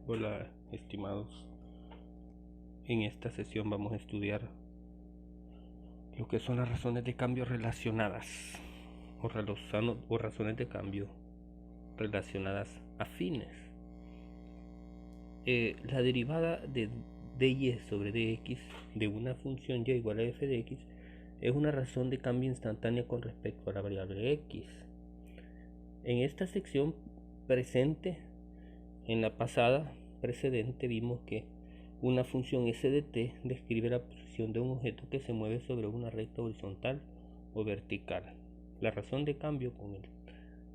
Hola, estimados. En esta sesión vamos a estudiar lo que son las razones de cambio relacionadas o razones de cambio relacionadas afines. La derivada de dy sobre dx de una función y igual a f de x es una razón de cambio instantánea con respecto a la variable x. En esta sección presente, en la pasada precedente, vimos que una función s de t describe la posición de un objeto que se mueve sobre una recta horizontal o vertical. La razón de cambio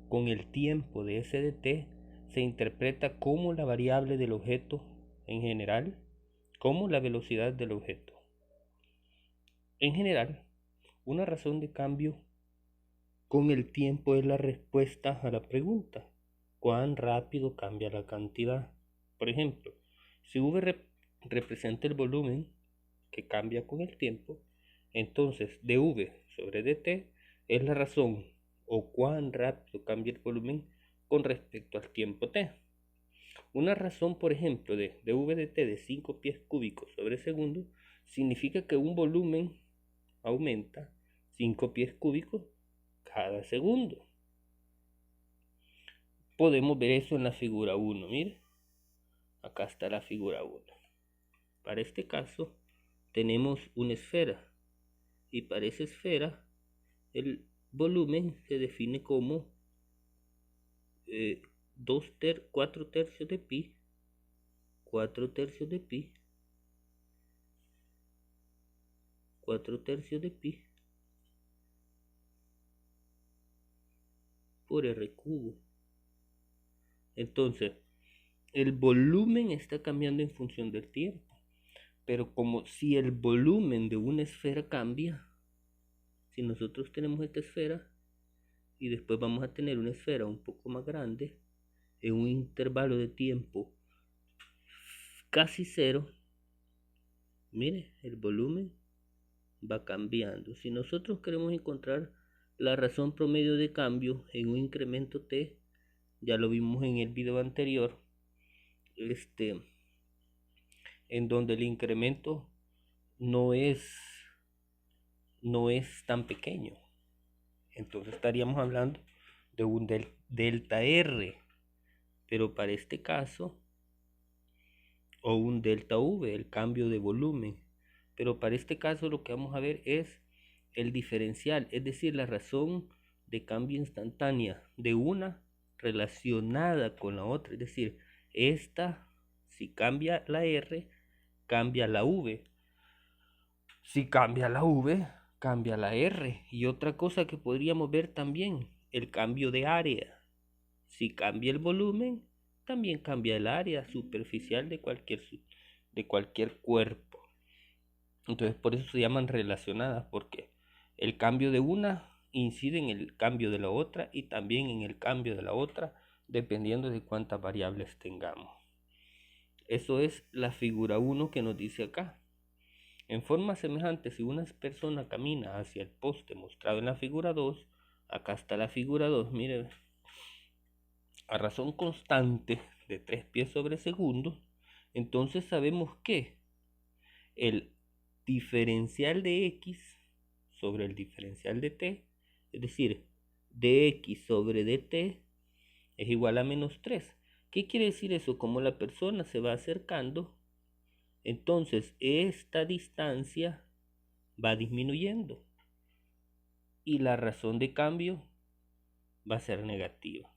con el tiempo de s de t se interpreta como la variable del objeto en general, como la velocidad del objeto. En general, una razón de cambio con el tiempo es la respuesta a la pregunta: ¿cuán rápido cambia la cantidad? Por ejemplo, si v representa el volumen que cambia con el tiempo, entonces dv sobre dt es la razón o cuán rápido cambia el volumen con respecto al tiempo t. Una razón, por ejemplo, de dv dt de 5 pies cúbicos sobre segundo significa que un volumen aumenta 5 pies cúbicos cada segundo. Podemos ver eso en la figura 1. Mire, acá está la figura 1. Para este caso tenemos una esfera, y para esa esfera el volumen se define como 4 tercios de pi, 4 tercios de pi, 4 tercios de pi por r cubo. Entonces, el volumen está cambiando en función del tiempo, pero como si el volumen de una esfera cambia, si nosotros tenemos esta esfera y después vamos a tener una esfera un poco más grande en un intervalo de tiempo casi cero, mire, el volumen va cambiando. Si nosotros queremos encontrar la razón promedio de cambio en un incremento t, ya lo vimos en el video anterior, en donde el incremento no es tan pequeño, entonces estaríamos hablando de un delta r, pero para este caso, o un delta v, el cambio de volumen, pero para este caso lo que vamos a ver es el diferencial, es decir, la razón de cambio instantánea de una relacionada con la otra, es decir, esta, si cambia la r, cambia la v, si cambia la v, cambia la r. Y otra cosa que podríamos ver también, el cambio de área. Si cambia el volumen, también cambia el área superficial de cualquier cuerpo. Entonces por eso se llaman relacionadas, porque el cambio de una incide en el cambio de la otra y también en el cambio de la otra, dependiendo de cuántas variables tengamos. Eso es la figura 1 que nos dice acá. En forma semejante, si una persona camina hacia el poste mostrado en la figura 2, acá está la figura 2, mire, a razón constante de 3 pies sobre segundo, entonces sabemos que el diferencial de x sobre el diferencial de t, es decir, dx sobre dt, es igual a menos 3. ¿Qué quiere decir eso? Como la persona se va acercando, entonces esta distancia va disminuyendo y la razón de cambio va a ser negativa.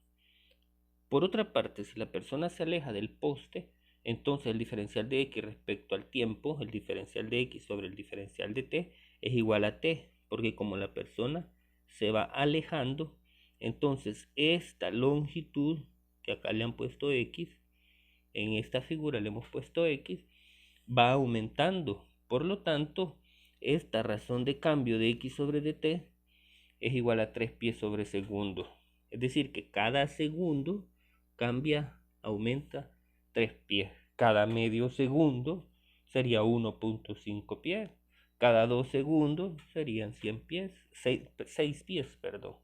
Por otra parte, si la persona se aleja del poste, entonces el diferencial de x respecto al tiempo, el diferencial de x sobre el diferencial de t, es igual a t, porque como la persona se va alejando, entonces esta longitud, que acá le han puesto x, en esta figura le hemos puesto x, va aumentando. Por lo tanto, esta razón de cambio de x sobre dt es igual a 3 pies sobre segundo. Es decir, que cada segundo cambia, aumenta 3 pies. Cada medio segundo sería 1.5 pies. Cada 2 segundos serían 100 pies, 6 pies, perdón.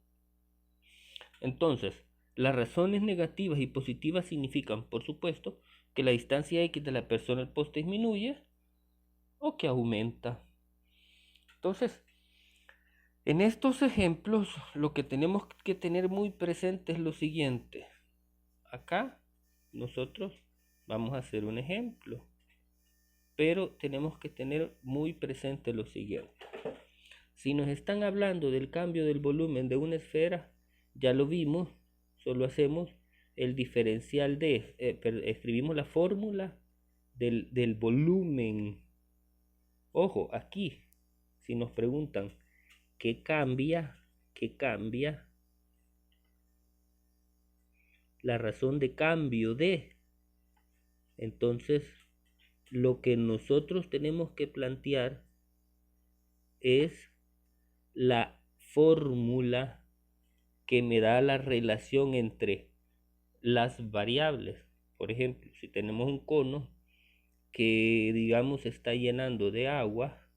Entonces, Las razones negativas y positivas significan, por supuesto, que la distancia x de la persona al poste disminuye o que aumenta. Entonces, en estos ejemplos, lo que tenemos que tener muy presente es lo siguiente. Acá, nosotros vamos a hacer un ejemplo, pero tenemos que tener muy presente lo siguiente. Si nos están hablando del cambio del volumen de una esfera, ya lo vimos, solo hacemos el diferencial de, escribimos la fórmula del volumen. Ojo, aquí, si nos preguntan ¿qué cambia? ¿Qué cambia? La razón de cambio de. Entonces, lo que nosotros tenemos que plantear es la fórmula que me da la relación entre las variables. Por ejemplo, si tenemos un cono que digamos está llenando de agua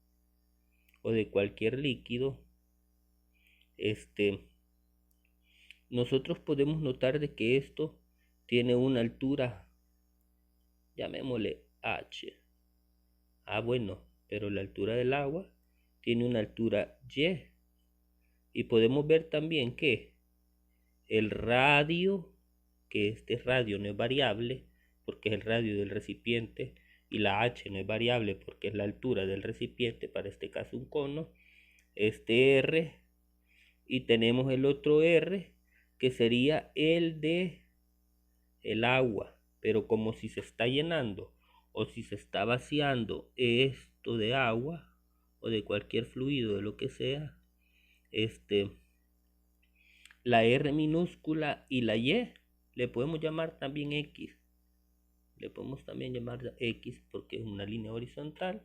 o de cualquier líquido, nosotros podemos notar de que esto tiene una altura, llamémosle h. Bueno, pero la altura del agua tiene una altura y. Y podemos ver también que el radio, que este radio no es variable porque es el radio del recipiente, y la h no es variable porque es la altura del recipiente, para este caso un cono, este r, y tenemos el otro r que sería el de el agua, pero como si se está llenando o si se está vaciando esto de agua o de cualquier fluido, de lo que sea, la r minúscula y la y le podemos llamar también x. Le podemos también llamar x porque es una línea horizontal,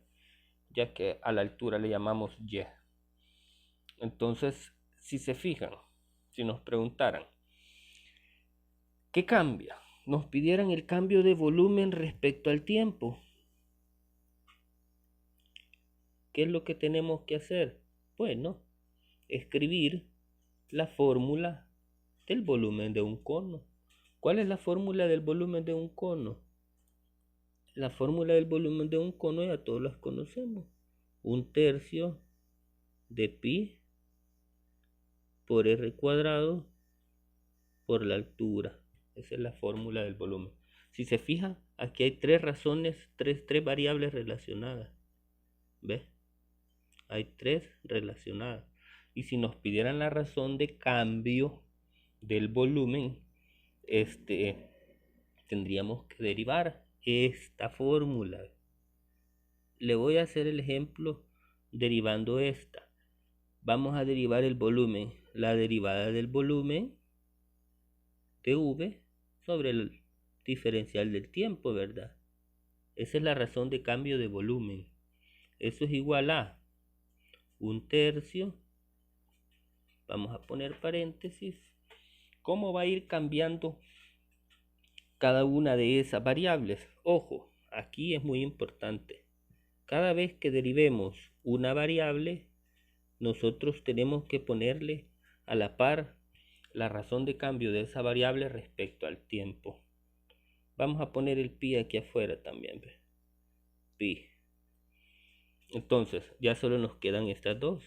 ya que a la altura le llamamos y. Entonces, si se fijan, si nos preguntaran ¿qué cambia? Nos pidieran el cambio de volumen respecto al tiempo. ¿Qué es lo que tenemos que hacer? Bueno, escribir la fórmula del volumen de un cono. ¿Cuál es la fórmula del volumen de un cono? La fórmula del volumen de un cono ya todos las conocemos. 1/3 de pi por r cuadrado por la altura. Esa es la fórmula del volumen. Si se fijan, aquí hay tres razones, tres variables relacionadas. ¿Ves? Hay tres relacionadas. Y si nos pidieran la razón de cambio del volumen, tendríamos que derivar esta fórmula. Le voy a hacer el ejemplo derivando esta. Vamos a derivar el volumen, la derivada del volumen de v sobre el diferencial del tiempo, ¿verdad? Esa es la razón de cambio de volumen. Eso es igual a 1/3. Vamos a poner paréntesis. ¿Cómo va a ir cambiando cada una de esas variables? Ojo, aquí es muy importante. Cada vez que derivemos una variable, nosotros tenemos que ponerle a la par la razón de cambio de esa variable respecto al tiempo. Vamos a poner el pi aquí afuera también, ¿ves? Pi. Entonces, ya solo nos quedan estas dos,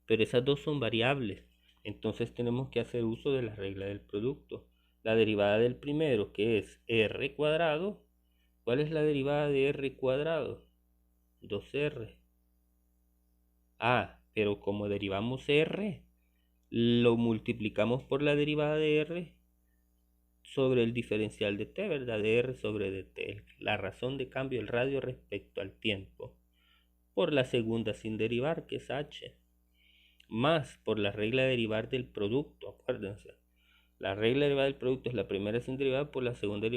pero esas dos son variables. Entonces tenemos que hacer uso de la regla del producto. La derivada del primero, que es r cuadrado. ¿Cuál es la derivada de r cuadrado? 2r. Pero como derivamos r, lo multiplicamos por la derivada de r sobre el diferencial de t, ¿verdad? De r sobre dt. La razón de cambio, el radio respecto al tiempo. Por la segunda sin derivar, que es h. Más por la regla de derivar del producto, acuérdense. La regla de derivar del producto es la primera sin derivar por la segunda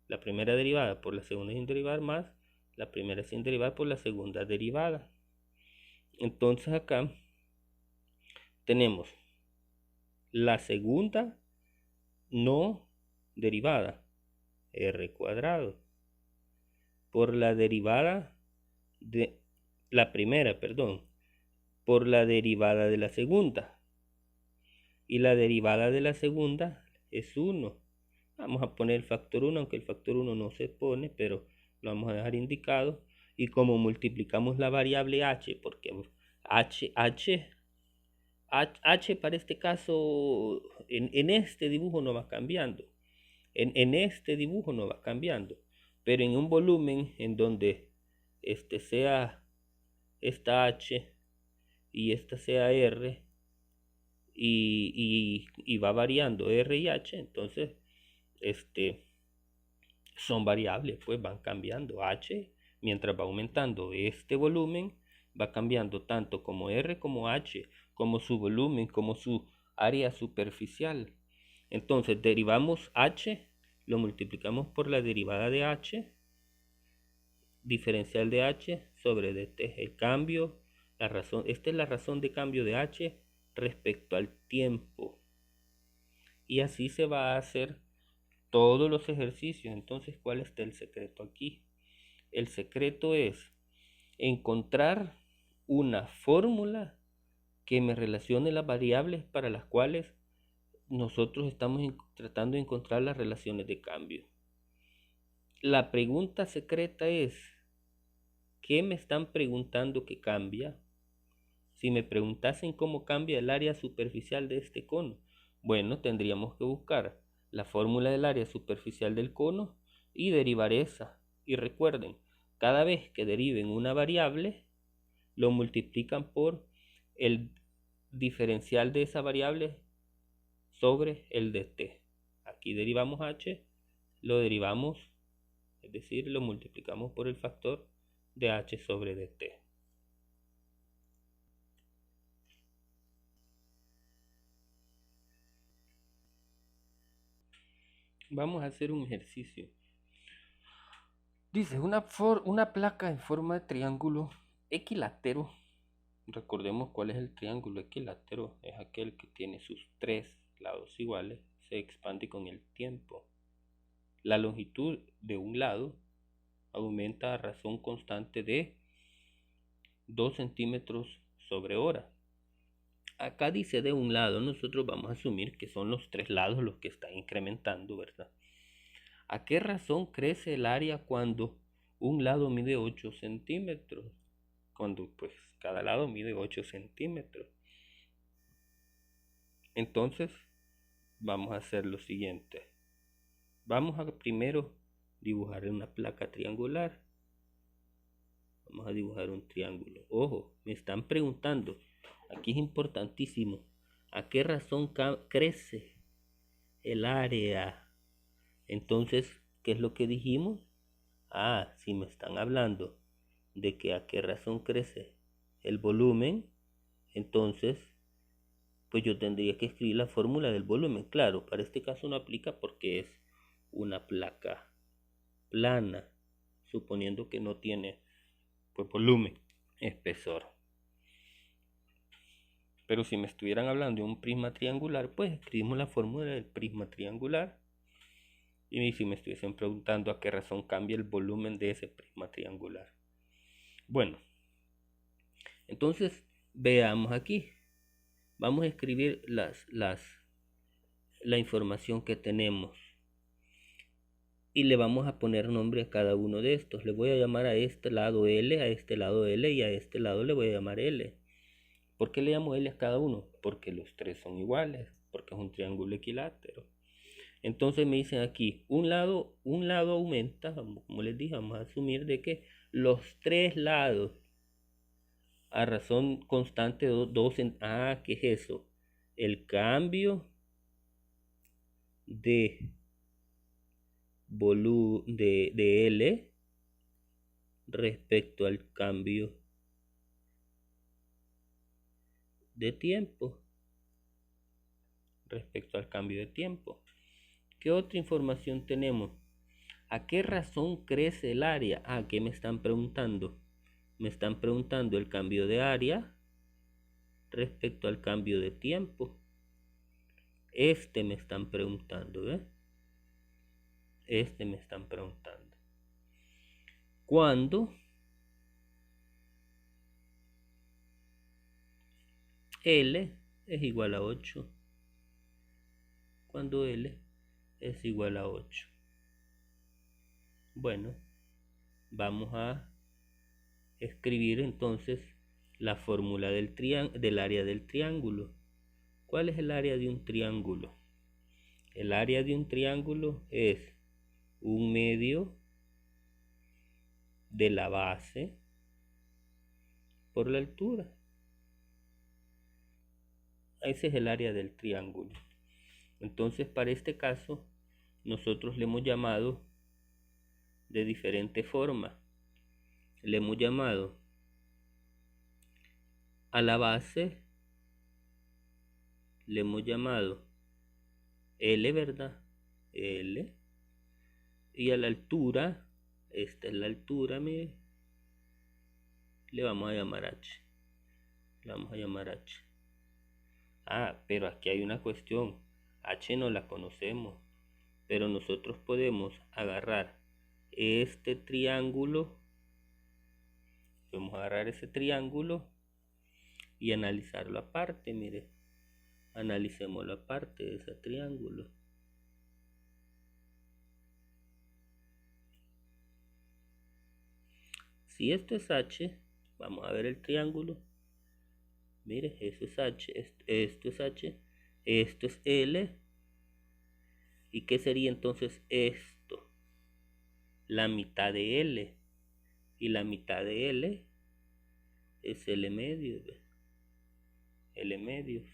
la primera derivada por la segunda sin derivar más la primera sin derivar por la segunda derivada. Entonces acá tenemos la segunda no derivada, r cuadrado, por la derivada de la primera, por la derivada de la segunda. Y la derivada de la segunda es 1. Vamos a poner el factor 1, aunque el factor 1 no se pone, pero lo vamos a dejar indicado. Y como multiplicamos la variable h, porque h para este caso, en este dibujo no va cambiando. En este dibujo no va cambiando. Pero en un volumen en donde este sea esta h y esta sea r, y va variando r y h, entonces son variables, pues van cambiando. H, mientras va aumentando este volumen, va cambiando tanto como r como h, como su volumen, como su área superficial. Entonces derivamos h, lo multiplicamos por la derivada de h, diferencial de h sobre dt. El cambio, la razón, esta es la razón de cambio de h respecto al tiempo. Y así se va a hacer todos los ejercicios. Entonces, ¿cuál está el secreto aquí? El secreto es encontrar una fórmula que me relacione las variables para las cuales nosotros estamos tratando de encontrar las relaciones de cambio. La pregunta secreta es, ¿qué me están preguntando que cambia? Si me preguntasen cómo cambia el área superficial de este cono, bueno, tendríamos que buscar la fórmula del área superficial del cono y derivar esa. Y recuerden, cada vez que deriven una variable, lo multiplican por el diferencial de esa variable sobre el de t. Aquí derivamos h, lo derivamos, es decir, lo multiplicamos por el factor de h sobre dt. Vamos a hacer un ejercicio. Dice, una placa en forma de triángulo equilátero. Recordemos cuál es el triángulo equilátero. Es aquel que tiene sus tres lados iguales. Se expande con el tiempo. La longitud de un lado aumenta a razón constante de 2 centímetros sobre hora. Acá dice de un lado. Nosotros vamos a asumir que son los tres lados los que están incrementando, ¿verdad? ¿A qué razón crece el área cuando un lado mide 8 centímetros? Cuando pues cada lado mide 8 centímetros. Entonces vamos a hacer lo siguiente. Vamos a primero dibujar una placa triangular. Vamos a dibujar un triángulo. Ojo, me están preguntando, aquí es importantísimo, ¿a qué razón crece el área? Entonces, ¿qué es lo que dijimos? Si me están hablando de que a qué razón crece el volumen, entonces, pues yo tendría que escribir la fórmula del volumen. Claro, para este caso no aplica porque es una placa plana, suponiendo que no tiene pues volumen, espesor. Pero si me estuvieran hablando de un prisma triangular, pues escribimos la fórmula del prisma triangular. Y si me estuviesen preguntando a qué razón cambia el volumen de ese prisma triangular. Bueno, entonces veamos aquí. Vamos a escribir la información que tenemos. Y le vamos a poner nombre a cada uno de estos. Le voy a llamar a este lado L, a este lado L y a este lado le voy a llamar L. ¿Por qué le llamo L a cada uno? Porque los tres son iguales, porque es un triángulo equilátero. Entonces me dicen aquí, un lado aumenta, como les dije, vamos a asumir de que los tres lados a razón constante de 2 ¿qué es eso? El cambio de de L respecto al cambio de tiempo. ¿Qué otra información tenemos? ¿A qué razón crece el área? ¿Qué me están preguntando? Me están preguntando el cambio de área respecto al cambio de tiempo. Me están preguntando, me están preguntando. ¿Cuándo L es igual a 8? Cuando L es igual a 8. Bueno, vamos a escribir entonces la fórmula del área del triángulo. ¿Cuál es el área de un triángulo? El área de un triángulo es 1/2 de la base por la altura. Ese es el área del triángulo. Entonces, para este caso, nosotros le hemos llamado de diferente forma. Le hemos llamado a la base, le hemos llamado L, ¿verdad? L. Y a la altura, esta es la altura, mire, le vamos a llamar H. Le vamos a llamar H. Ah, pero aquí hay una cuestión. H no la conocemos, pero nosotros podemos agarrar este triángulo. Podemos agarrar ese triángulo y analizarlo aparte, mire. Analicémoslo aparte de ese triángulo. Si esto es H, vamos a ver el triángulo. Mire, eso es H, esto es H, esto es L. ¿Y qué sería entonces esto? La mitad de L. Y la mitad de L es L medio. L medios.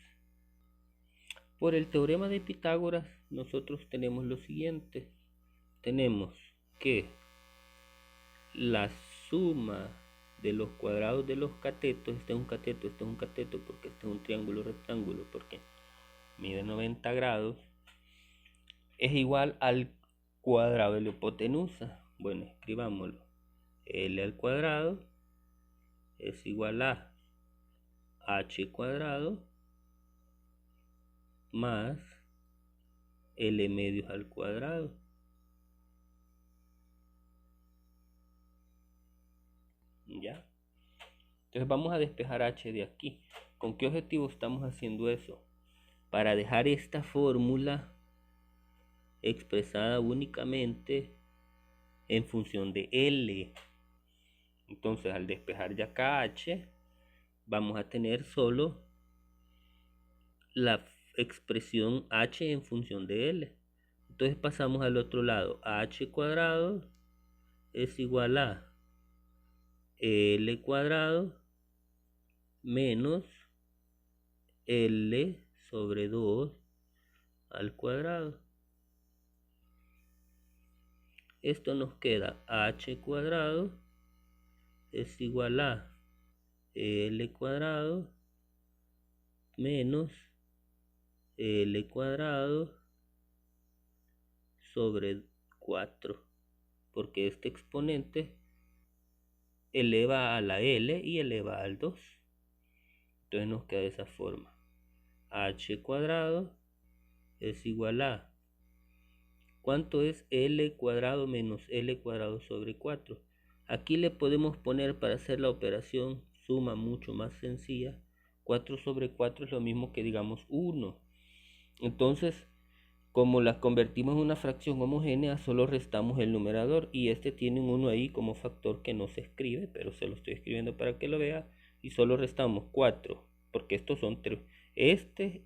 Por el teorema de Pitágoras, nosotros tenemos lo siguiente. Tenemos que la suma de los cuadrados de los catetos, este es un cateto, este es un cateto, porque este es un triángulo rectángulo, porque mide 90 grados, es igual al cuadrado de la hipotenusa. Bueno, escribámoslo. L al cuadrado es igual a H cuadrado más L medios al cuadrado. ¿Ya? Entonces vamos a despejar H de aquí. ¿Con qué objetivo estamos haciendo eso? Para dejar esta fórmula expresada únicamente en función de L. Entonces al despejar ya acá H, vamos a tener solo la expresión H en función de L. Entonces pasamos al otro lado. H cuadrado es igual a L cuadrado menos L sobre 2 al cuadrado. Esto nos queda H cuadrado es igual a L cuadrado menos L cuadrado sobre 4, porque este exponente eleva a la L y eleva al 2. Entonces nos queda de esa forma. H cuadrado es igual a, ¿cuánto es L cuadrado menos L cuadrado sobre 4? Aquí le podemos poner, para hacer la operación suma mucho más sencilla, 4 sobre 4 es lo mismo que digamos 1. Entonces, como las convertimos en una fracción homogénea, solo restamos el numerador, y este tiene un 1 ahí como factor que no se escribe, pero se lo estoy escribiendo para que lo vea, y solo restamos 4, porque estos son este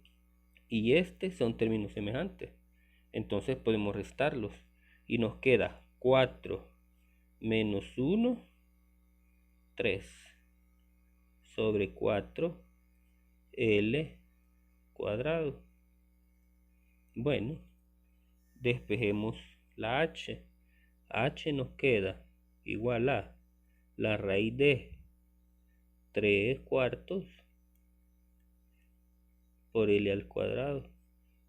y este son términos semejantes. Entonces podemos restarlos y nos queda 4 menos 1, 3 sobre 4 L cuadrado. Bueno, despejemos la H. H nos queda igual a la raíz de 3 cuartos por L al cuadrado.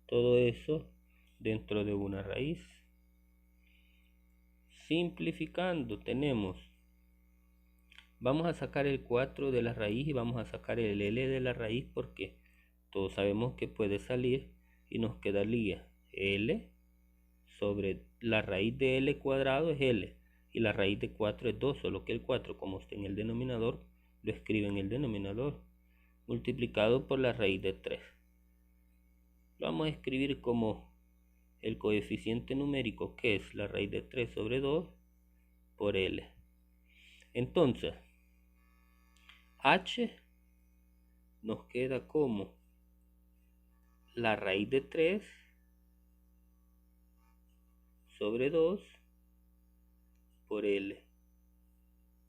Todo eso dentro de una raíz. Simplificando, tenemos, vamos a sacar el 4 de la raíz y vamos a sacar el L de la raíz, porque todos sabemos que puede salir, y nos quedaría L sobre la raíz de L cuadrado es L, y la raíz de 4 es 2, solo que el 4, como está en el denominador, lo escribe en el denominador, multiplicado por la raíz de 3. Lo vamos a escribir como el coeficiente numérico, que es la raíz de 3 sobre 2 por L. Entonces, H nos queda como la raíz de 3 sobre 2 por L.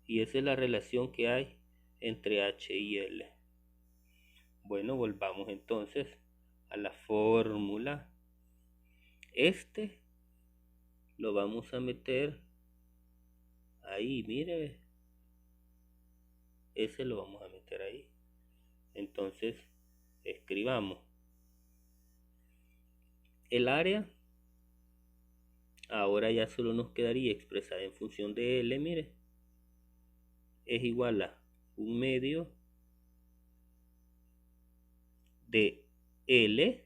Y esa es la relación que hay entre H y L. Bueno, volvamos entonces a la fórmula. Este lo vamos a meter ahí, mire. Ese lo vamos a meter ahí. Entonces, escribamos. El área, ahora ya solo nos quedaría expresada en función de L, mire. Es igual a 1/2 de L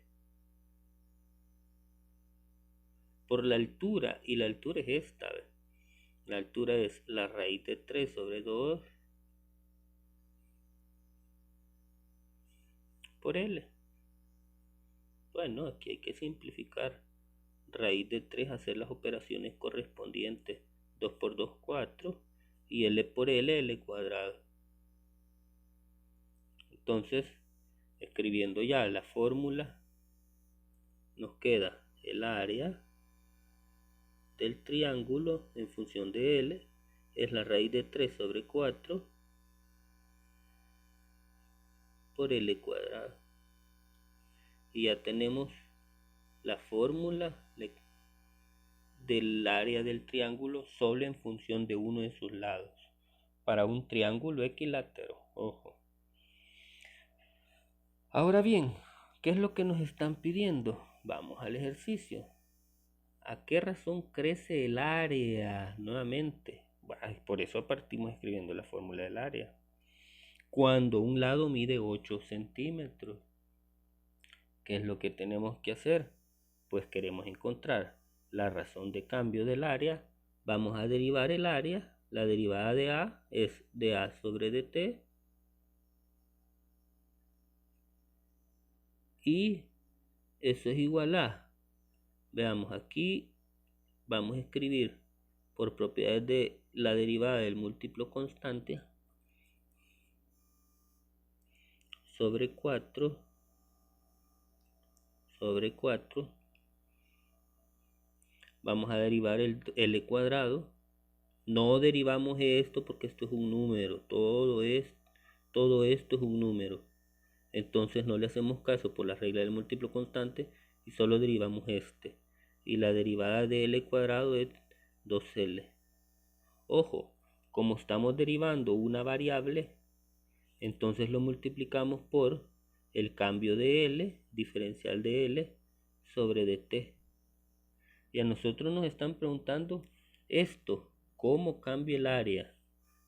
por la altura, y la altura es esta, ¿ves? La altura es la raíz de 3 sobre 2 por L. Bueno, aquí hay que simplificar. Raíz de 3, hacer las operaciones correspondientes. 2 por 2, 4. Y L por L, L cuadrado. Entonces, escribiendo ya la fórmula, nos queda el área del triángulo en función de L es la raíz de 3 sobre 4 por L cuadrado. Y ya tenemos la fórmula del área del triángulo solo en función de uno de sus lados. Para un triángulo equilátero, ojo. Ahora bien, ¿qué es lo que nos están pidiendo? Vamos al ejercicio. ¿A qué razón crece el área? Nuevamente, por eso partimos escribiendo la fórmula del área. Cuando un lado mide 8 centímetros, ¿qué es lo que tenemos que hacer? Pues queremos encontrar la razón de cambio del área. Vamos a derivar el área. La derivada de A es de A sobre dt. Y eso es igual a, veamos aquí, vamos a escribir por propiedades de la derivada del múltiplo constante sobre 4 sobre 4. Vamos a derivar el L cuadrado. No derivamos esto porque esto es un número. Todo esto es un número. Entonces no le hacemos caso por la regla del múltiplo constante y solo derivamos este. Y la derivada de L cuadrado es 2L. Ojo, como estamos derivando una variable, entonces lo multiplicamos por el cambio de L, diferencial de L, sobre dt. Y a nosotros nos están preguntando esto, ¿cómo cambia el área?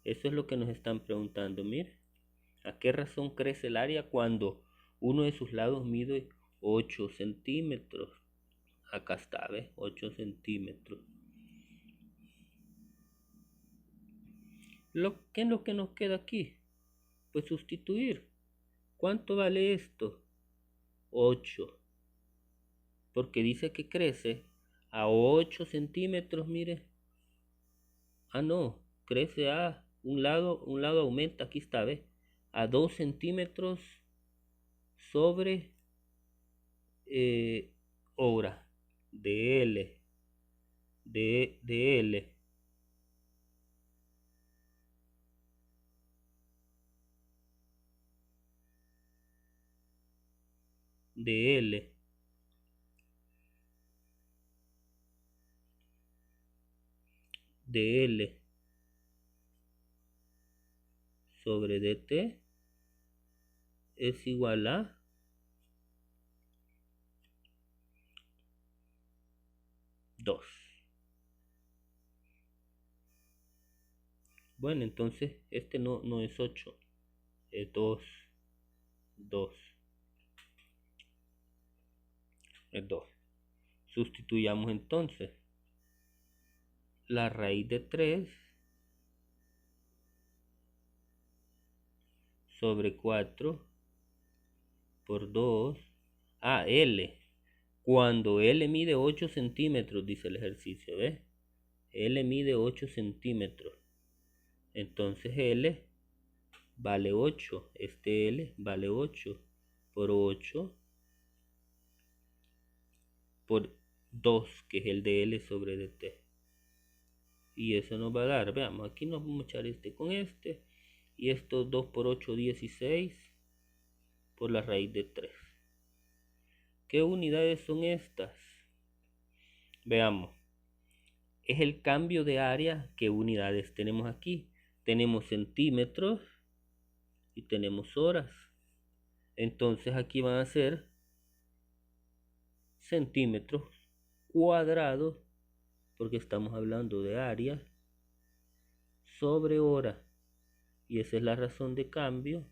Eso es lo que nos están preguntando. Mire, ¿a qué razón crece el área cuando uno de sus lados mide 8 centímetros? Acá está, ¿ves? 8 centímetros. ¿Qué es lo que nos queda aquí? Pues sustituir. ¿Cuánto vale esto? 8. Porque dice que crece a 8 centímetros, mire. Ah, no, crece a un lado aumenta, aquí está, ¿ves? A 2 centímetros sobre hora de L, de L. De L. De L sobre dt es igual a 2. Bueno, entonces este no es 8, es 2. 2. Es 2. Sustituyamos entonces la raíz de 3 sobre 4 por 2 a L. Cuando L mide 8 centímetros, dice el ejercicio, ¿ves? L mide 8 centímetros. Entonces L vale 8. Este L vale 8 por 8 por 2, que es el de L sobre dt. Y eso nos va a dar, veamos, aquí nos vamos a echar este con este. Y esto 2 por 8, 16 por la raíz de 3. ¿Qué unidades son estas? Veamos. Es el cambio de área. ¿Qué unidades tenemos aquí? Tenemos centímetros y tenemos horas. Entonces aquí van a ser centímetros cuadrados, porque estamos hablando de área, sobre hora. Y esa es la razón de cambio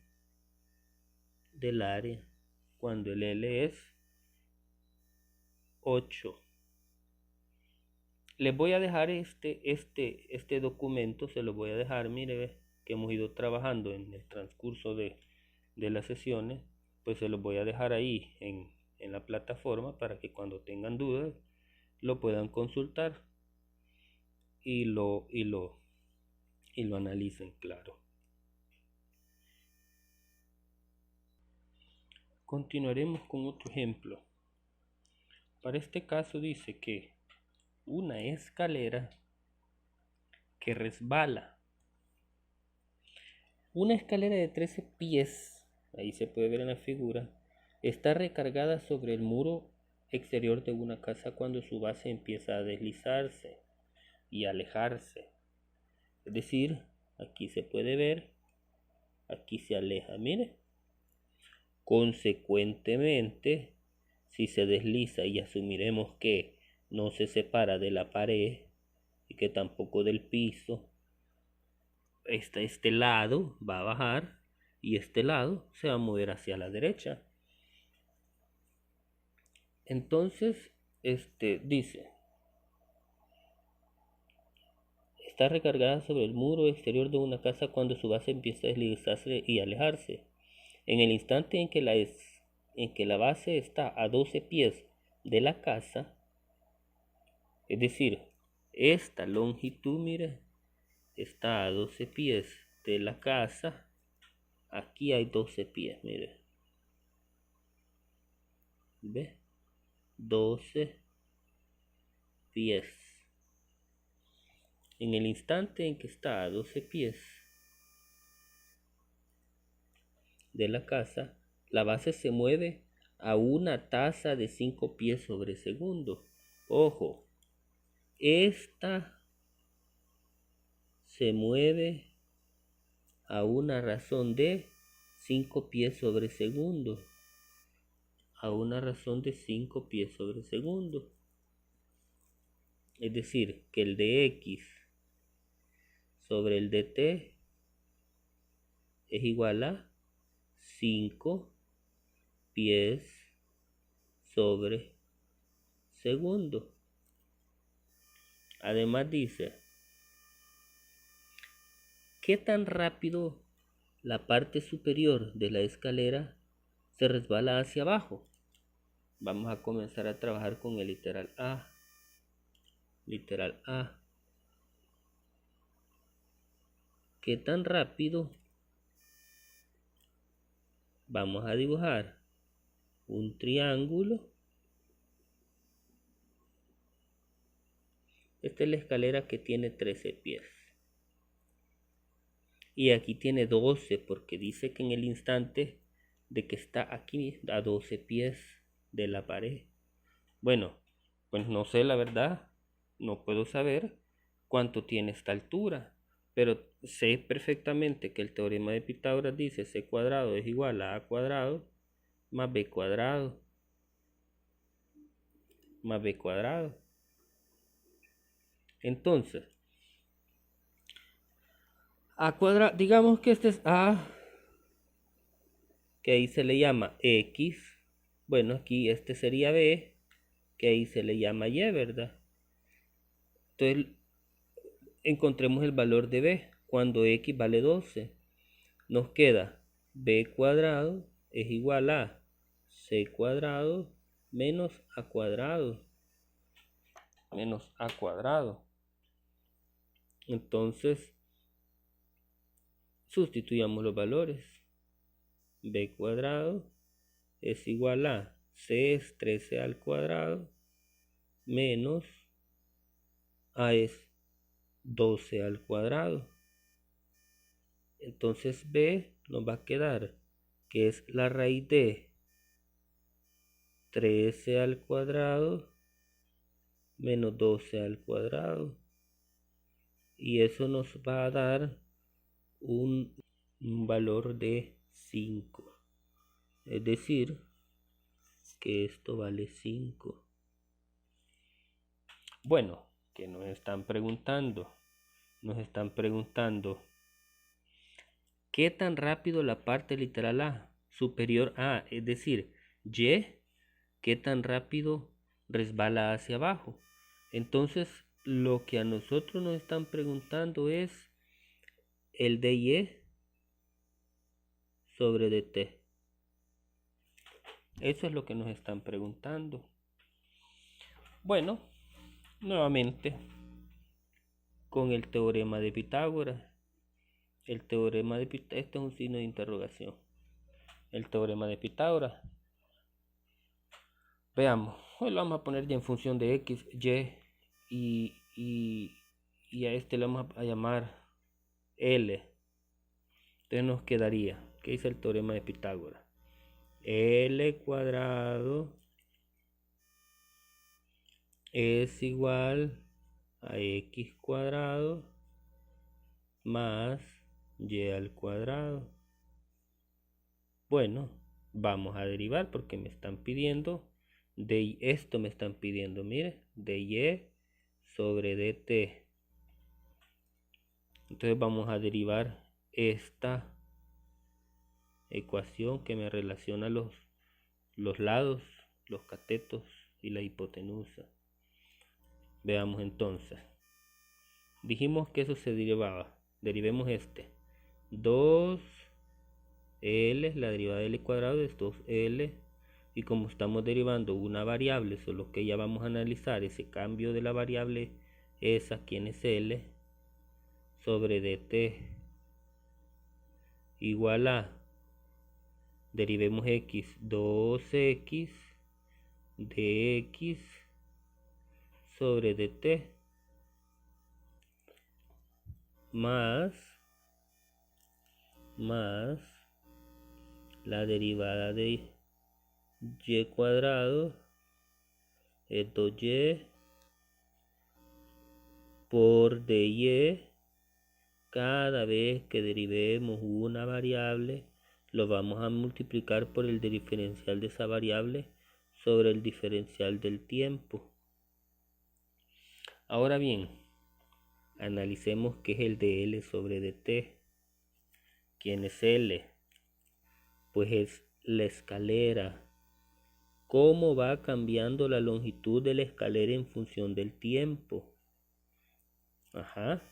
del área cuando el L es 8. Les voy a dejar este documento, se lo voy a dejar, mire, que hemos ido trabajando en el transcurso de las sesiones, pues se los voy a dejar ahí en la plataforma para que cuando tengan dudas lo puedan consultar y lo analicen, claro. Continuaremos con otro ejemplo. Para este caso dice que una escalera que resbala. Una escalera de 13 pies, ahí se puede ver en la figura, está recargada sobre el muro exterior de una casa cuando su base empieza a deslizarse y alejarse. Es decir, aquí se puede ver, aquí se aleja, mire. Consecuentemente, si se desliza y asumiremos que no se separa de la pared y que tampoco del piso, este lado va a bajar y este lado se va a mover hacia la derecha. Entonces, dice, está recargada sobre el muro exterior de una casa cuando su base empieza a deslizarse y alejarse. En el instante en que la base está a 12 pies de la casa, es decir, esta longitud, mire, está a 12 pies de la casa. Aquí hay 12 pies, mire. ¿Ve? 12 pies. En el instante en que está a 12 pies de la casa, la base se mueve a una tasa de 5 pies sobre segundo. Ojo, esta se mueve a una razón de 5 pies sobre segundo. A una razón de 5 pies sobre segundo. Es decir, que el de X sobre el de T es igual a 5 pies sobre segundo. Además dice, ¿qué tan rápido la parte superior de la escalera se resbala hacia abajo? Vamos a comenzar a trabajar con el literal A. Literal A. ¿Qué tan rápido? Vamos a dibujar un triángulo. Esta es la escalera que tiene 13 pies. Y aquí tiene 12 porque dice que en el instante de que está aquí a 12 pies de la pared. Bueno, pues no sé la verdad, no puedo saber cuánto tiene esta altura, pero sé perfectamente que el teorema de Pitágoras dice c cuadrado es igual a cuadrado más b cuadrado más b cuadrado. Entonces, a cuadrado, digamos que este es a, que ahí se le llama x. Bueno, aquí este sería b, que ahí se le llama y, ¿verdad? Entonces, encontremos el valor de b. Cuando x vale 12, nos queda b cuadrado es igual a c cuadrado menos a cuadrado. Menos a cuadrado. Entonces, sustituyamos los valores. B cuadrado es igual a C es 13 al cuadrado menos A es 12 al cuadrado. Entonces B nos va a quedar que es la raíz de 13 al cuadrado menos 12 al cuadrado. Y eso nos va a dar un valor de 5. Es decir, que esto vale 5. Bueno, que nos están preguntando. ¿Qué tan rápido la parte literal A superior a? Es decir, Y, ¿qué tan rápido resbala hacia abajo? Entonces, lo que a nosotros nos están preguntando es el dy sobre dt. Eso es lo que nos están preguntando. Bueno, nuevamente con el teorema de Pitágoras. El teorema de Pitágoras, este es un signo de interrogación. El teorema de Pitágoras. Veamos, hoy lo vamos a poner ya en función de x, y a este le vamos a llamar L. Entonces nos quedaría, ¿qué dice el teorema de Pitágoras? L cuadrado es igual a x cuadrado más y al cuadrado. Bueno, vamos a derivar porque me están pidiendo de esto, me están pidiendo, mire, de y sobre dt. Entonces vamos a derivar esta ecuación que me relaciona los lados, los catetos y la hipotenusa. Veamos entonces. Dijimos que eso se derivaba. Derivemos este. 2L, la derivada de L cuadrado es 2L. Y como estamos derivando una variable, solo que ya vamos a analizar ese cambio de la variable esa, ¿quién es L? Sobre dt igual a, derivemos x, 2x dx sobre dt más la derivada de y cuadrado es 2y por dy. Cada vez que derivemos una variable, lo vamos a multiplicar por el diferencial de esa variable sobre el diferencial del tiempo. Ahora bien, analicemos qué es el de L sobre dt. ¿Quién es L? Pues es la escalera. ¿Cómo va cambiando la longitud de la escalera en función del tiempo? Ajá.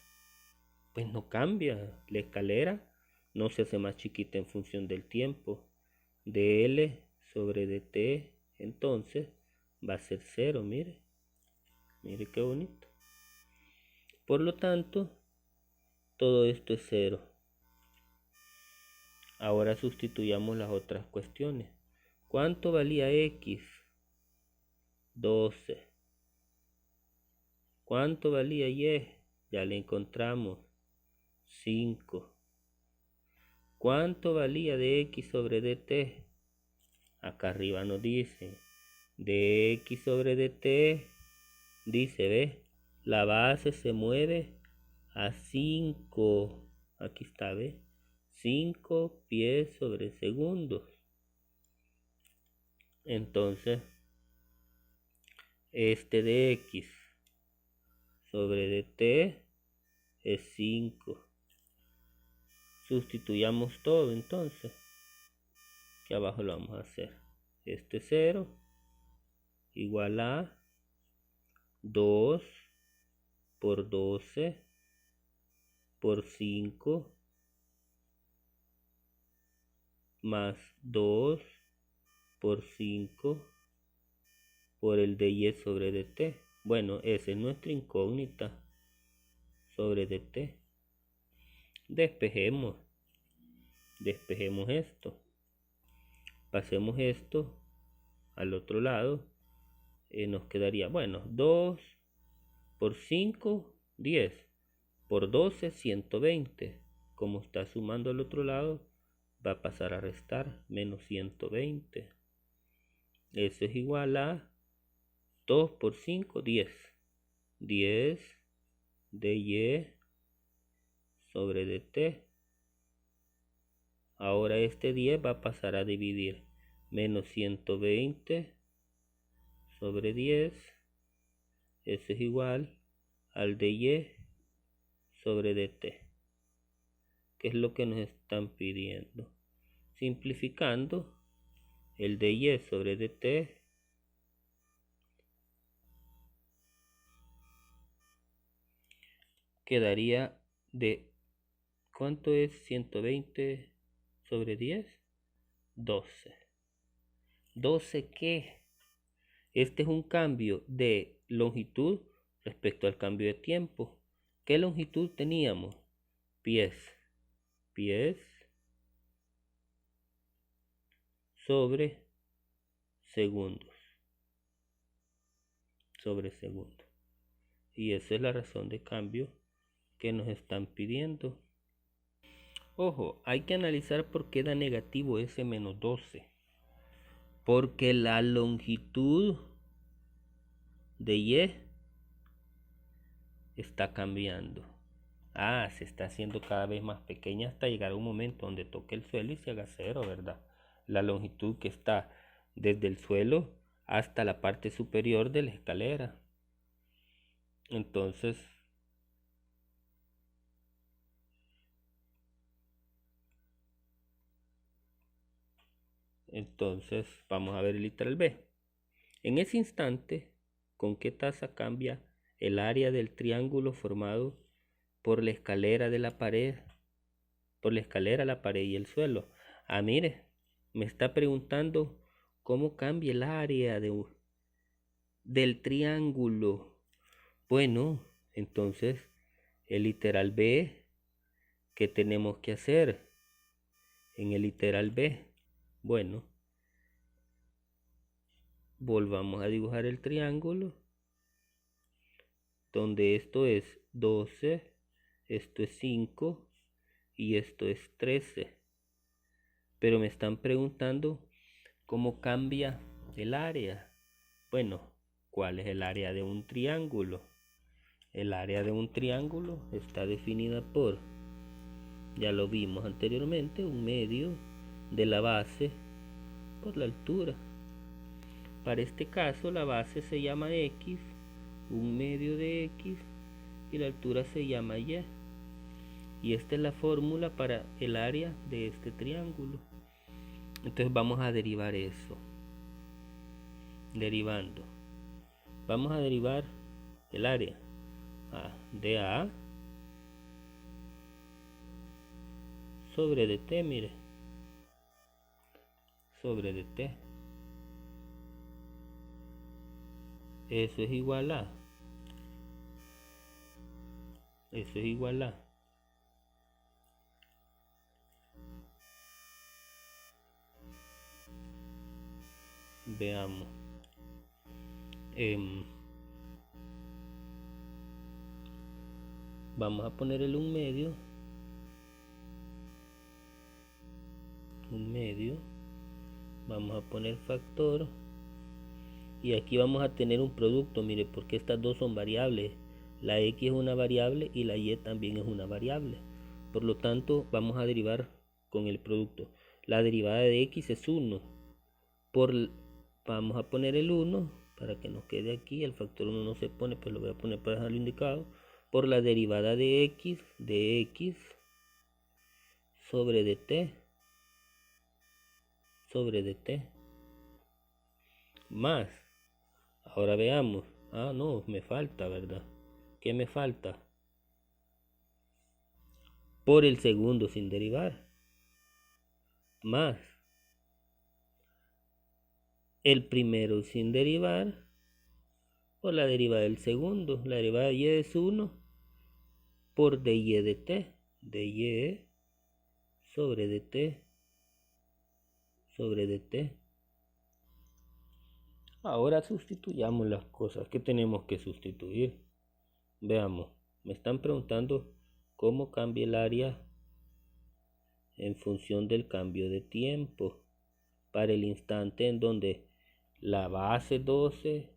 Pues no cambia. La escalera no se hace más chiquita en función del tiempo. dl sobre dt entonces va a ser 0, mire. Mire qué bonito. Por lo tanto, todo esto es 0. Ahora sustituyamos las otras cuestiones. ¿Cuánto valía x? 12. ¿Cuánto valía y? Ya le encontramos. 5. ¿Cuánto valía de x sobre dt? Acá arriba nos dice de x sobre dt, dice, ¿ve? La base se mueve a 5, aquí está, ¿ve? 5 pies sobre segundos. Entonces, este de x sobre dt es 5. Sustituyamos todo entonces. Aquí abajo lo vamos a hacer. Este 0 igual a 2 por 12 por 5 más 2 por 5 por el dy sobre dt. Bueno, esa es nuestra incógnita sobre dt. Despejemos esto. Pasemos esto al otro lado. Nos quedaría, bueno, 2 por 5, 10. Por 12, 120. Como está sumando al otro lado, va a pasar a restar menos 120. Eso es igual a 2 por 5, 10. 10 dy sobre dt. Ahora este 10 va a pasar a dividir menos 120 sobre 10. Eso es igual al dy sobre dt, que es lo que nos están pidiendo. Simplificando, el dy sobre dt quedaría de, ¿cuánto es 120 sobre 10? 12. ¿12 qué? Este es un cambio de longitud respecto al cambio de tiempo. ¿Qué longitud teníamos? Pies sobre segundos. Y esa es la razón de cambio que nos están pidiendo. Ojo, hay que analizar por qué da negativo ese menos 12. Porque la longitud de y está cambiando. Se está haciendo cada vez más pequeña hasta llegar a un momento donde toque el suelo y se haga cero, ¿verdad? La longitud que está desde el suelo hasta la parte superior de la escalera. Entonces vamos a ver el literal B. En ese instante, ¿con qué tasa cambia el área del triángulo formado por la escalera de la pared? Por la escalera, la pared y el suelo. Mire, me está preguntando cómo cambia el área del triángulo. Bueno, entonces el literal B, ¿qué tenemos que hacer? En el literal B, bueno, volvamos a dibujar el triángulo, donde esto es 12, esto es 5 y esto es 13. Pero me están preguntando cómo cambia el área. Bueno, ¿cuál es el área de un triángulo? El área de un triángulo está definida por, ya lo vimos anteriormente, un medio de la base por la altura. Para este caso la base se llama x, un medio de x y la altura se llama y. Y esta es la fórmula para el área de este triángulo. Entonces vamos a derivar eso. Derivando. Vamos a derivar el área de A sobre dt, mire. Sobre dt. Eso es igual a. Veamos. Vamos a poner el un medio. Vamos a poner factor. Y aquí vamos a tener un producto, mire, porque estas dos son variables. La x es una variable y la y también es una variable. Por lo tanto, vamos a derivar con el producto. La derivada de x es 1. Vamos a poner el 1 para que nos quede aquí. El factor 1 no se pone, pues lo voy a poner para dejarlo indicado. Por la derivada de x sobre dt. Más. Ahora veamos. No, me falta, ¿verdad? ¿Qué me falta? Por el segundo sin derivar. Más el primero sin derivar. o la derivada del segundo. La derivada de y es 1 por dy de t. dy sobre dt sobre dt. Ahora sustituyamos las cosas que tenemos que sustituir. Veamos, me están preguntando cómo cambia el área en función del cambio de tiempo para el instante en donde la base es 12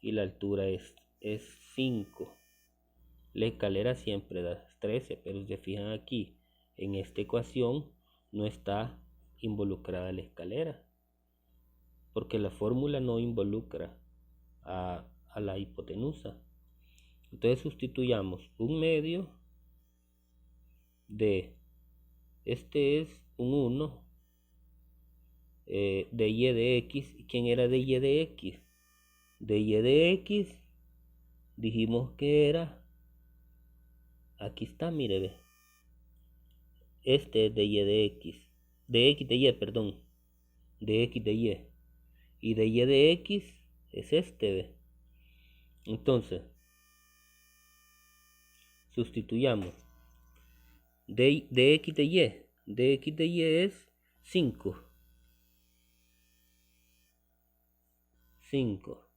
y la altura es 5. La escalera siempre da 13, pero si se fijan aquí, en esta ecuación no está involucrada la escalera, porque la fórmula no involucra a la hipotenusa. Entonces sustituyamos un medio de, este es un 1, de y de x. ¿Quién era de y de x? De y de x dijimos que era, aquí está, mire, ve. Este es de y de x, de x de y, perdón, de x de y. Y de y de x es este, ve. Entonces, sustituyamos de x de y. De x de y es 5. 5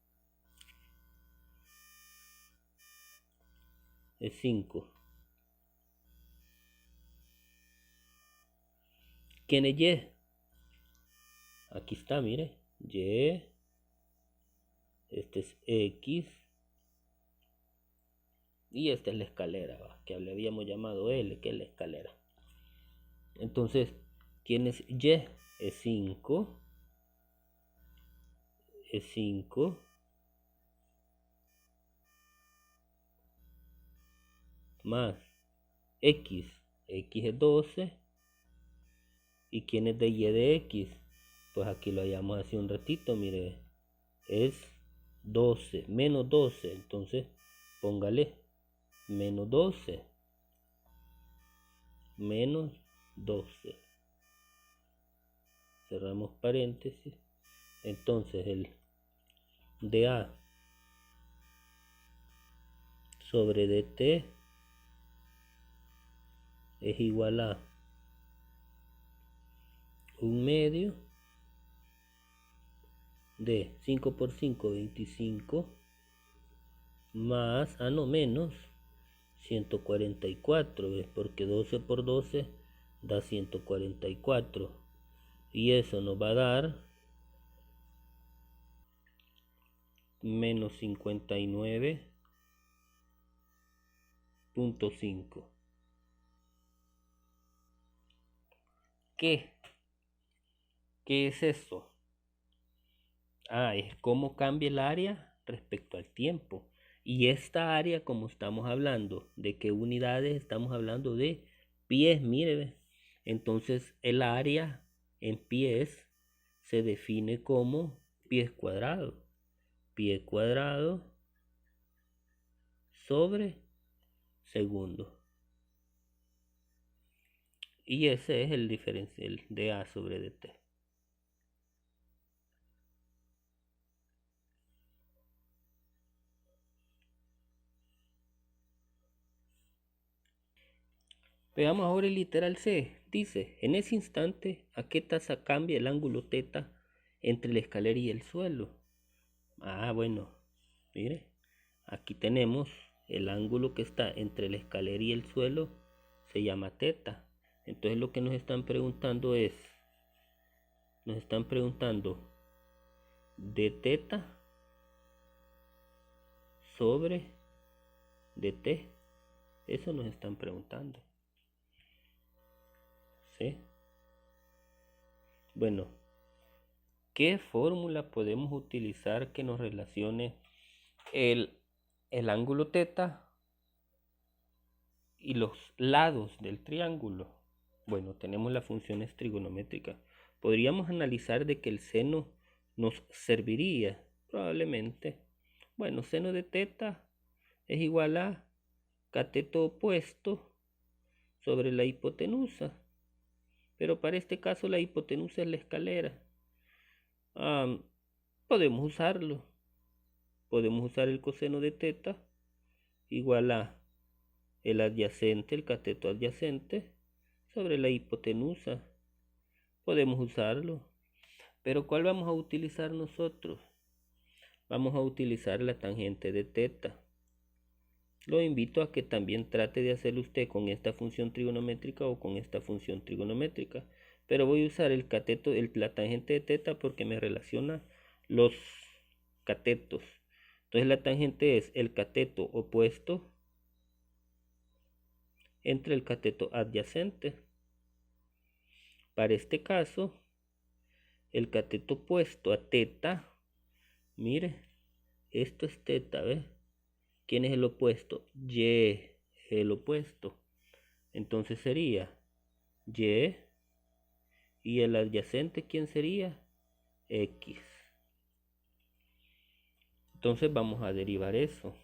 es 5. ¿Quién es y? Aquí está, mire. Y. Este es x. Y esta es la escalera, ¿va? Que le habíamos llamado L, que es la escalera. Entonces, ¿quién es y? Es 5. Es 5. Más x. X es 12. ¿Y quién es de y de x? Pues aquí lo hallamos hace un ratito, mire. Es 12, menos 12. Entonces, póngale menos 12. Menos 12. Cerramos paréntesis. Entonces, el dA sobre dt es igual a un medio de 5 por 5, 25, más, menos 144, ¿ves? Porque 12 por 12 da 144. Y eso nos va a dar menos 59.5. ¿Qué es eso? Es cómo cambia el área respecto al tiempo. Y esta área, como estamos hablando, ¿de qué unidades estamos hablando? De pies, mire. Entonces el área en pies se define como pies cuadrados. Pie cuadrado sobre segundo. Y ese es el diferencial de A sobre dt. Veamos ahora el literal C. Dice, en ese instante, ¿a qué tasa cambia el ángulo θ entre la escalera y el suelo? Bueno, mire, aquí tenemos el ángulo que está entre la escalera y el suelo, se llama θ. Entonces lo que nos están preguntando es, de θ sobre dt. Eso nos están preguntando. ¿Sí? Bueno, ¿qué fórmula podemos utilizar que nos relacione el ángulo θ y los lados del triángulo? Bueno, tenemos las funciones trigonométricas. Podríamos analizar de que el seno nos serviría, probablemente. Bueno, seno de θ es igual a cateto opuesto sobre la hipotenusa. Pero para este caso la hipotenusa es la escalera. Podemos usarlo. podemos usar el coseno de teta igual a el adyacente, el cateto adyacente, sobre la hipotenusa. Podemos usarlo. Pero ¿cuál vamos a utilizar nosotros? Vamos a utilizar la tangente de teta. Lo invito a que también trate de hacerlo usted con esta función trigonométrica o con esta función trigonométrica. Pero voy a usar el cateto, la tangente de teta porque me relaciona los catetos. Entonces la tangente es el cateto opuesto entre el cateto adyacente. Para este caso, el cateto opuesto a teta, mire, esto es teta, ¿ves? ¿Quién es el opuesto? Y es el opuesto. Entonces sería Y. Y el adyacente, ¿quién sería? X. Entonces vamos a derivar eso.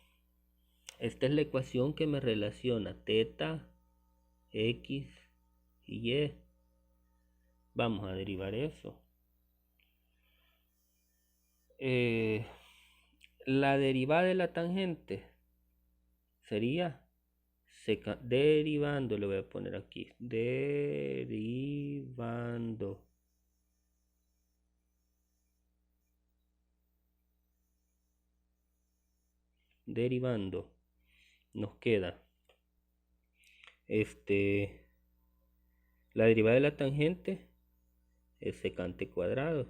Esta es la ecuación que me relaciona teta, X y Y. Vamos a derivar eso. La derivada de la tangente sería derivando, le voy a poner aquí, derivando nos queda la derivada de la tangente es secante cuadrado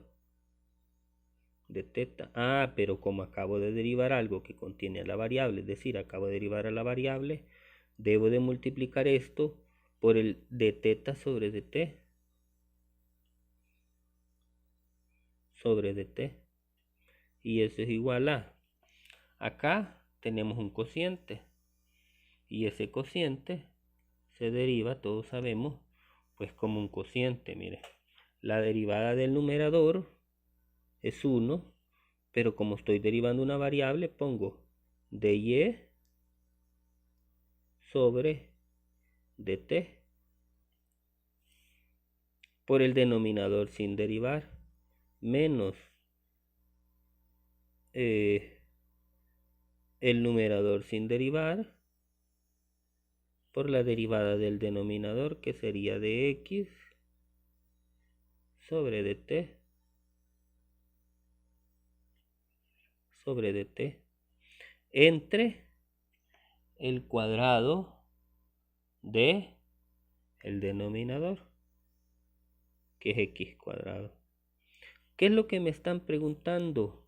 de teta. Pero como acabo de derivar algo que contiene a la variable, es decir, acabo de derivar a la variable, debo de multiplicar esto por el de teta sobre dt sobre dt, y eso es igual a, acá tenemos un cociente y ese cociente se deriva, todos sabemos, pues como un cociente. Mire, la derivada del numerador es 1, pero como estoy derivando una variable, pongo dy sobre dt por el denominador sin derivar, menos el numerador sin derivar por la derivada del denominador, que sería de x sobre dt sobre dt entre el cuadrado de el denominador, que es x cuadrado. ¿Qué es lo que me están preguntando?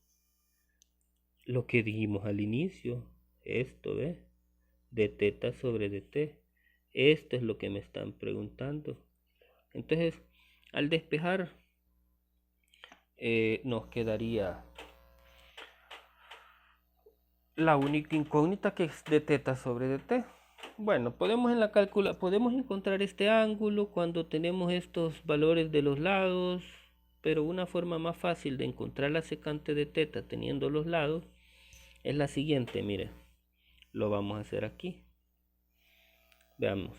Lo que dijimos al inicio, esto, ¿ves? De teta sobre dt. Esto es lo que me están preguntando. Entonces, al despejar, nos quedaría la única incógnita, que es de teta sobre dt. Bueno, podemos podemos encontrar este ángulo cuando tenemos estos valores de los lados, pero una forma más fácil de encontrar la secante de teta teniendo los lados es la siguiente. Mire, lo vamos a hacer aquí. Veamos,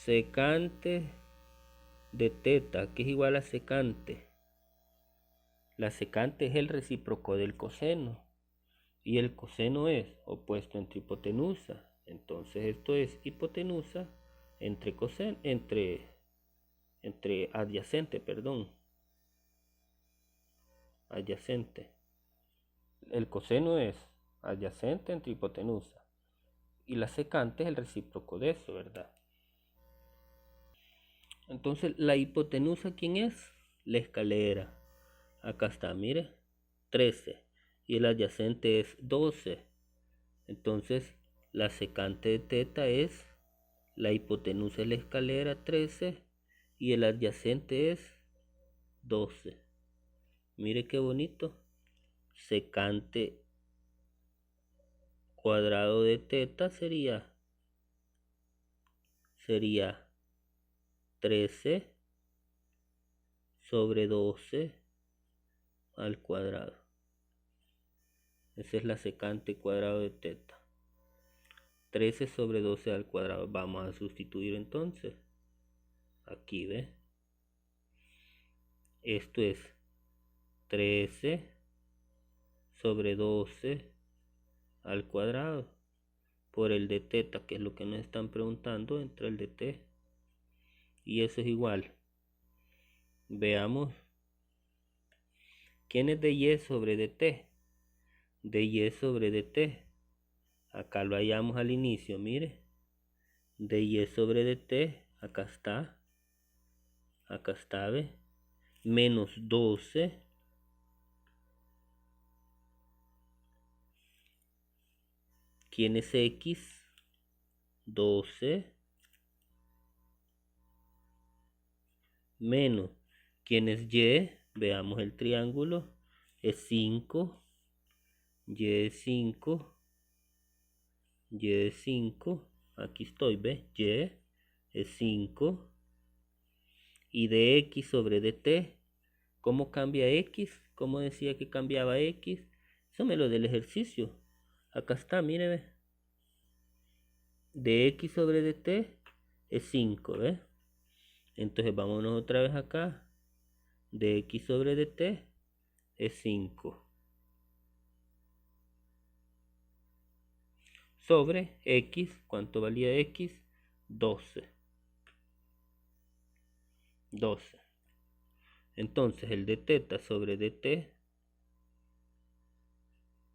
secante de teta, que es igual a secante. La secante es el recíproco del coseno y el coseno es opuesto entre hipotenusa. Entonces esto es hipotenusa entre adyacente, adyacente. El coseno es adyacente entre hipotenusa y la secante es el recíproco de eso, ¿verdad? Entonces la hipotenusa, ¿quién es? La escalera. Acá está, mire, 13 y el adyacente es 12. Entonces la secante de teta es la hipotenusa de la escalera 13 y el adyacente es 12. Mire qué bonito. Secante cuadrado de teta sería 13 sobre 12 al cuadrado. Esa es la secante cuadrado de teta. 13 sobre 12 al cuadrado. Vamos a sustituir entonces. Aquí, ¿ve? Esto es 13 sobre 12 al cuadrado por el de teta, que es lo que nos están preguntando, entre el de t. Y eso es igual. Veamos. ¿Quién es de y sobre dt? De y sobre dt. Acá lo hallamos al inicio, mire. De y sobre dt. Acá está. Acá está, ¿ve? Menos 12. ¿Quién es x? 12. Menos. ¿Quién es y? Veamos el triángulo. Es 5. Y es 5. Y es 5. Aquí estoy, ¿ve? Y es 5. Y de x sobre dt. ¿Cómo cambia x? ¿Cómo decía que cambiaba x? Eso me lo del ejercicio. Acá está, mire, ¿ve? De x sobre dt es 5, ¿ve? Entonces vámonos otra vez acá. De x sobre dt es 5. Sobre x, ¿cuánto valía x? 12. 12. Entonces el de teta sobre dt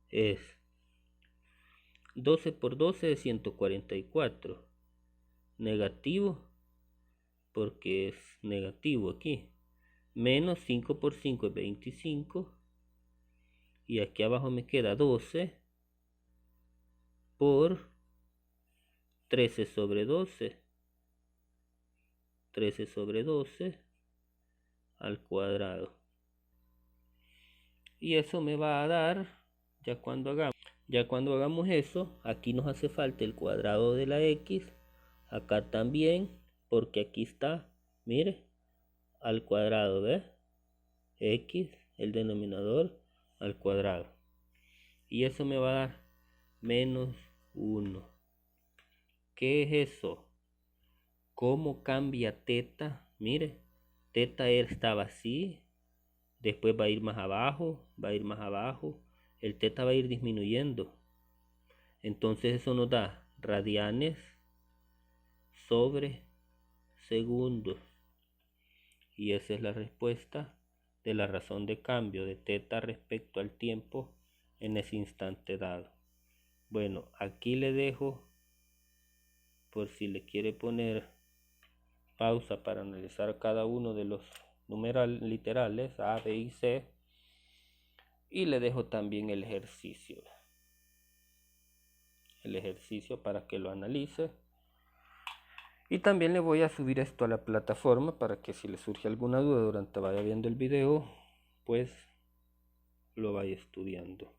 es 12 por 12 es 144. Negativo, porque es negativo aquí. Menos 5 por 5 es 25. Y aquí abajo me queda 12 por 13 sobre 12. 13 sobre 12 al cuadrado. Y eso me va a dar, ya cuando hagamos eso, aquí nos hace falta el cuadrado de la x. Acá también, porque aquí está, mire, al cuadrado, ¿ves? X, el denominador, al cuadrado. Y eso me va a dar menos 1. ¿Qué es eso? ¿Cómo cambia teta? Mire, teta estaba así, después va a ir más abajo, va a ir más abajo, el teta va a ir disminuyendo. Entonces eso nos da radianes sobre segundos. Y esa es la respuesta de la razón de cambio de teta respecto al tiempo en ese instante dado. Bueno, aquí le dejo, por si le quiere poner pausa para analizar cada uno de los numerales literales A, B y C. Y le dejo también el ejercicio. El ejercicio para que lo analice. Y también le voy a subir esto a la plataforma para que si le surge alguna duda durante vaya viendo el video, pues lo vaya estudiando.